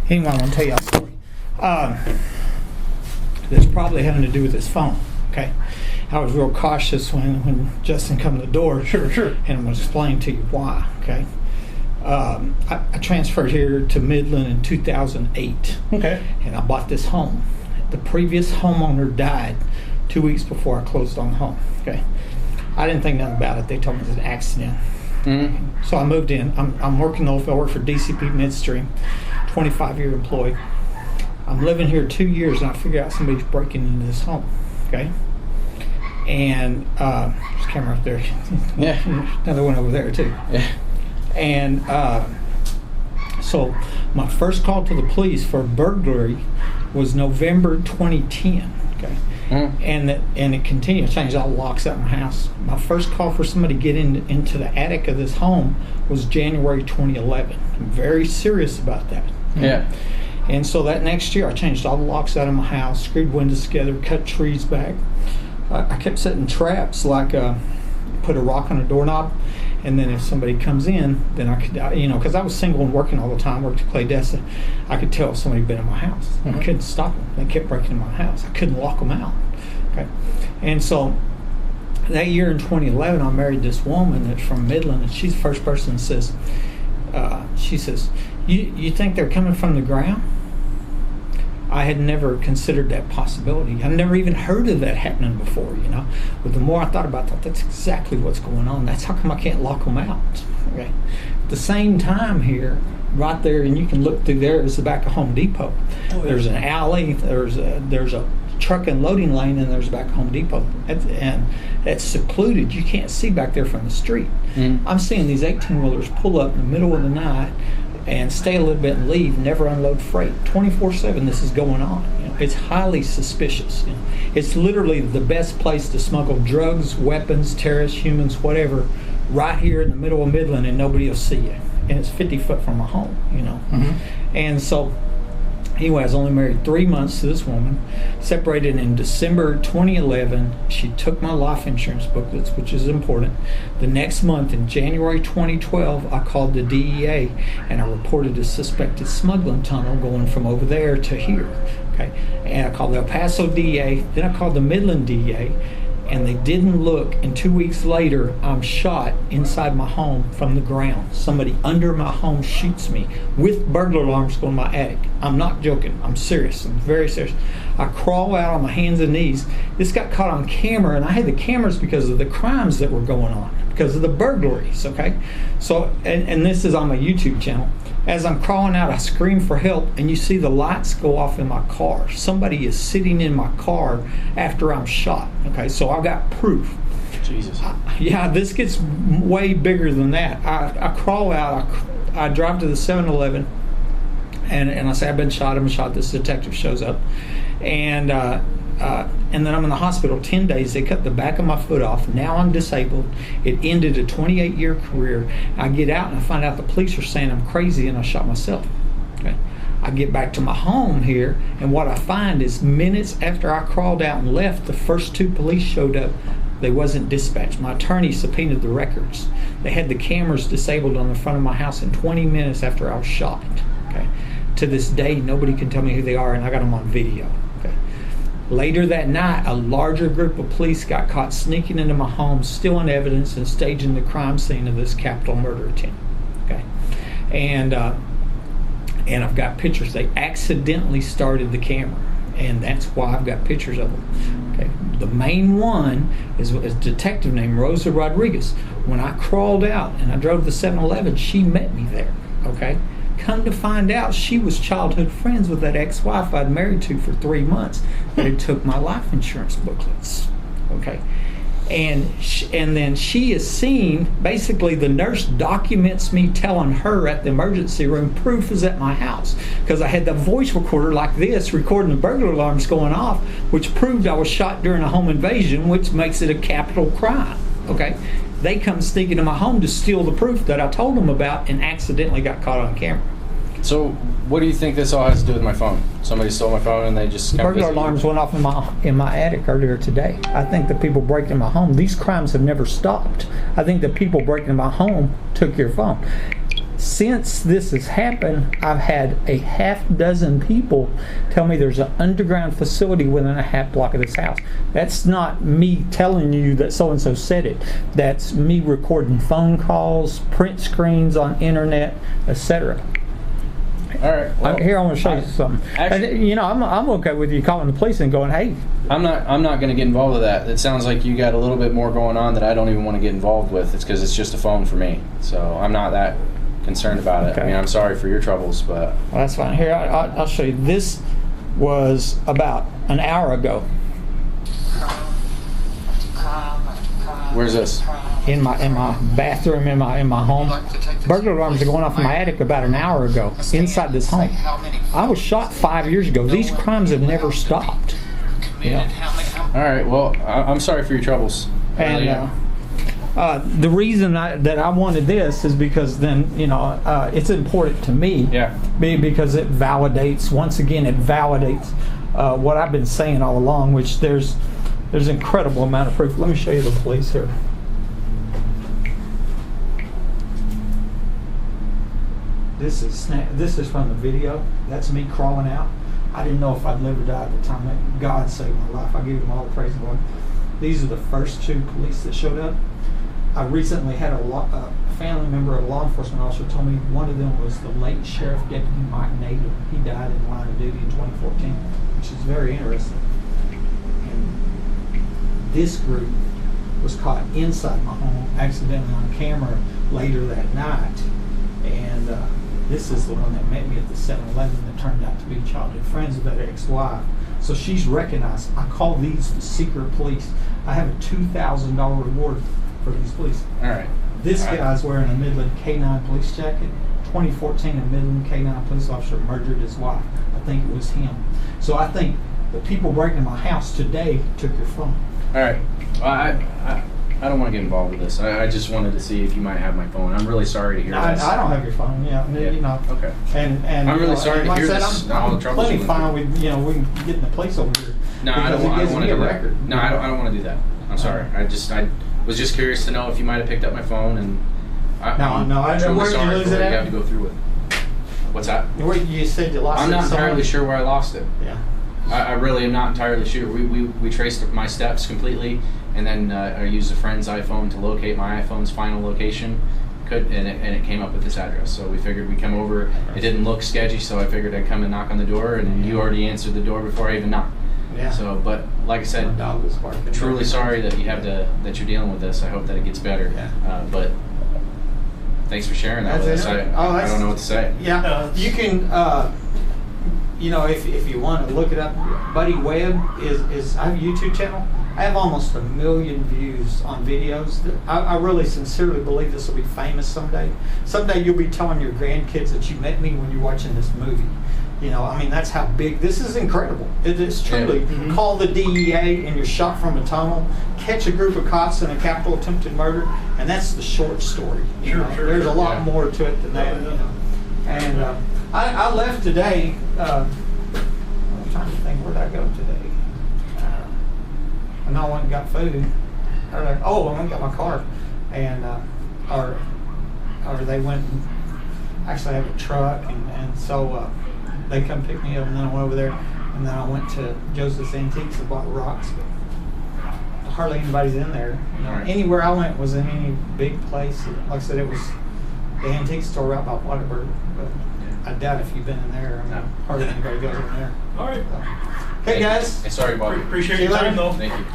Anyway, I want to tell you a story. That's probably having to do with this phone. Okay, I was real cautious when Justin come to the door. Sure. And I'm going to explain to you why. Okay, I transferred here to Midland in 2008. Okay. And I bought this home. The previous homeowner died 2 weeks before I closed on the home. Okay, I didn't think nothing about it. They told me it was an accident. Mm-hmm. So I moved in. I'm working the oil field. I work for DCP Midstream, 25-year employee. I'm living here 2 years, and I figure out somebody's breaking into this home. Okay, and there's a camera up there. Yeah. Another one over there too. Yeah. And so my first call to the police for burglary was November 2010. Okay. Mm. And it continued to change all the locks out in my house. My first call for somebody to get into the attic of this home was January 2011. I'm very serious about that. Yeah. And so that next year I changed all the locks out of my house, screwed windows together, cut trees back. I kept setting traps, like put a rock on a doorknob, and then if somebody comes in, then I could, because I was single and working all the time, worked at Claydessa, I could tell if somebody had been in my house. Mm-hmm. I couldn't stop them. They kept breaking in my house. I couldn't lock them out. Okay, and so that year in 2011, I married this woman that's from Midland, and she's the first person that says, she says, you think they're coming from the ground? I had never considered that possibility. I've never even heard of that happening before, But the more I thought about that, that's exactly what's going on. That's how come I can't lock them out. Okay. At the same time here, right there, and you can look through there, is the back of Home Depot. Oh, yeah. There's an alley, there's a truck and loading lane, and there's the back of Home Depot. And that's secluded. You can't see back there from the street. Mm. I'm seeing these 18-wheelers pull up in the middle of the night and stay a little bit and leave, never unload freight. 24/7 this is going on. It's highly suspicious. It's literally the best place to smuggle drugs, weapons, terrorists, humans, whatever, right here in the middle of Midland, and nobody will see you. And it's 50 foot from my home, Mm-hmm. And so anyway, I was only married 3 months to this woman, separated in December 2011. She took my life insurance booklets, which is important. The next month, in January 2012, I called the DEA and I reported a suspected smuggling tunnel going from over there to here. Okay, and I called the El Paso DEA, then I called the Midland DEA, and they didn't look, and 2 weeks later I'm shot inside my home from the ground. Somebody under my home shoots me with burglar alarms going in my attic. I'm not joking, I'm serious, I'm very serious. I crawl out on my hands and knees. This got caught on camera, and I had the cameras because of the crimes that were going on, because of the burglaries, okay? So, and this is on my YouTube channel. As I'm crawling out, I scream for help, and you see the lights go off in my car. Somebody is sitting in my car after I'm shot. Okay, so I've got proof. Jesus. This gets way bigger than that. I crawl out, I drive to the 7-Eleven, and I say, I've been shot. This detective shows up, and then I'm in the hospital 10 days. They cut the back of my foot off. Now I'm disabled. It ended a 28-year career. I get out and I find out the police are saying I'm crazy and I shot myself. Okay. I get back to my home here, and what I find is minutes after I crawled out and left, the first 2 police showed up. They wasn't dispatched. My attorney subpoenaed the records. They had the cameras disabled on the front of my house in 20 minutes after I was shot. Okay. To this day, nobody can tell me who they are, and I got them on video. Okay. Later that night, a larger group of police got caught sneaking into my home, stealing evidence, and staging the crime scene of this capital murder attempt. Okay, and I've got pictures. They accidentally started the camera, and that's why I've got pictures of them. Okay, the main one is a detective named Rosa Rodriguez. When I crawled out and I drove to 7-Eleven, she met me there. Okay. Come to find out, she was childhood friends with that ex-wife I'd married to for 3 months that had took my life insurance booklets. Okay, and then she is seen. Basically, the nurse documents me telling her at the emergency room, proof is at my house, because I had the voice recorder like this recording the burglar alarms going off, which proved I was shot during a home invasion, which makes it a capital crime. Okay. They come sneaking to my home to steal the proof that I told them about and accidentally got caught on camera. So, what do you think this all has to do with my phone? Somebody stole my phone and they just... Burglar alarms went off in my attic earlier today. I think the people breaking in my home, these crimes have never stopped. I think the people breaking in my home took your phone. since this has happened, I've had a half dozen people tell me there's an underground facility within a half block of this house. That's not me telling you that so-and-so said it. That's me recording phone calls, print screens on internet, etc. All right. Well, Here, I want to show you something. Actually, And, you know, I'm okay with you calling the police and going, hey. I'm not going to get involved with that. It sounds like you got a little bit more going on that I don't even want to get involved with. It's because it's just a phone for me. So I'm not that concerned about it. Okay. I mean, I'm sorry for your troubles, but... Well, that's fine. Here, I'll show you. This was about an hour ago. Where's this? In my bathroom, in my home. Burglar alarms are going off in my attic about an hour ago inside this home. I was shot 5 years ago. These crimes have never stopped. You know? All right. Well, I'm sorry for your troubles. And the reason that I wanted this is because then, you know, it's important to me. Yeah. Because it validates, once again, it validates what I've been saying all along, which there's incredible amount of proof. Let me show you the police here. This is from the video. That's me crawling out. I didn't know if I'd live or die at the time. God saved my life. I give him all the praise and glory. These are the first two police that showed up. I recently had a family member, a law enforcement officer, told me one of them was the late Sheriff Deputy Mike Nader. He died in line of duty in 2014, which is very interesting. And this group was caught inside my home accidentally on camera later that night. And this is the one that met me at the 7-Eleven that turned out to be childhood friends of that ex-wife. So she's recognized. I call these the secret police. I have a $2,000 reward for these police. All right. This guy's wearing a Midland K-9 police jacket. 2014, a Midland K-9 police officer murdered his wife. I think it was him. So I think the people breaking my house today took your phone. All right. Well, I don't want to get involved with this. I just wanted to see if you might have my phone. I'm really sorry to hear this. I don't have your phone. Yeah. You know. Okay. And I'm really sorry to hear this. I'm all the troubles plenty you fine went with, you know, we can get in the police over here. No, I don't want to do that. Record. No, I don't want to do that. I'm sorry. I was just curious to know if you might have picked up my phone, and I'm truly sorry for what you have to go through with. What's that? Where you said you lost it. I'm not entirely sure where I lost it. Yeah. I really am not entirely sure. We traced my steps completely, and then I used a friend's iPhone to locate my iPhone's final location. And it came up with this address. So we figured we'd come over. It didn't look sketchy, so I figured I'd come and knock on the door, and you already answered the door before I even knocked. Yeah. So, but like I said, dog was barking. Truly sorry that that you're dealing with this. I hope that it gets better. Yeah. But thanks for sharing that with us. I don't know what to say. Yeah. You can. You know, if you want to look it up, Buddy Webb is I have a YouTube channel. I have almost 1 million views on videos. I really sincerely believe this will be famous someday. Someday you'll be telling your grandkids that you met me when you're watching this movie. You know, I mean, that's how big, this is incredible. It is truly, call the DEA and you're shot from a tunnel, catch a group of cops in a capital attempted murder, and that's the short story. Sure. There's a lot more to it than that. You know? And I left today, I'm trying to think, where did I go today? I know I went and got food. I went and got my car. And, or they went, actually I have a truck, and so they come pick me up, and then I went over there, and then I went to Joseph's Antiques and bought rocks, but hardly anybody's in there. You know, anywhere I went was in any big place. Like I said, it was the antique store right by Whataburger, but I doubt if you've been in there. I mean, hardly anybody goes in there. All right. Okay, guys. Hey, sorry, Bob. Appreciate your time, though. Thank you.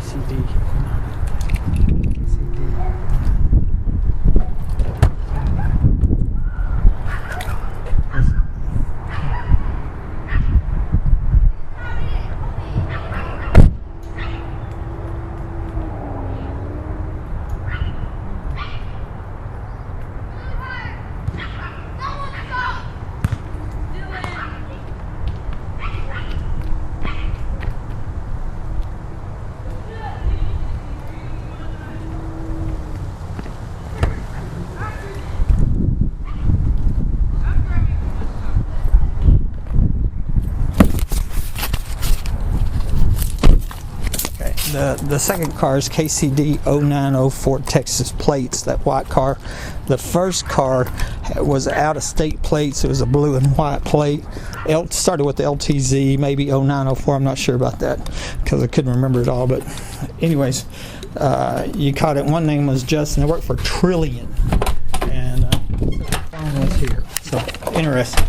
KCD. The second car is KCD 0904 Texas plates, that white car. The first car was out-of-state plates. It was a blue and white plate. Started with the LTZ, maybe 0904. I'm not sure about that because I couldn't remember it all. But anyways, you caught it. One name was Justin. I worked for Trillion. And so the phone was here. So interesting.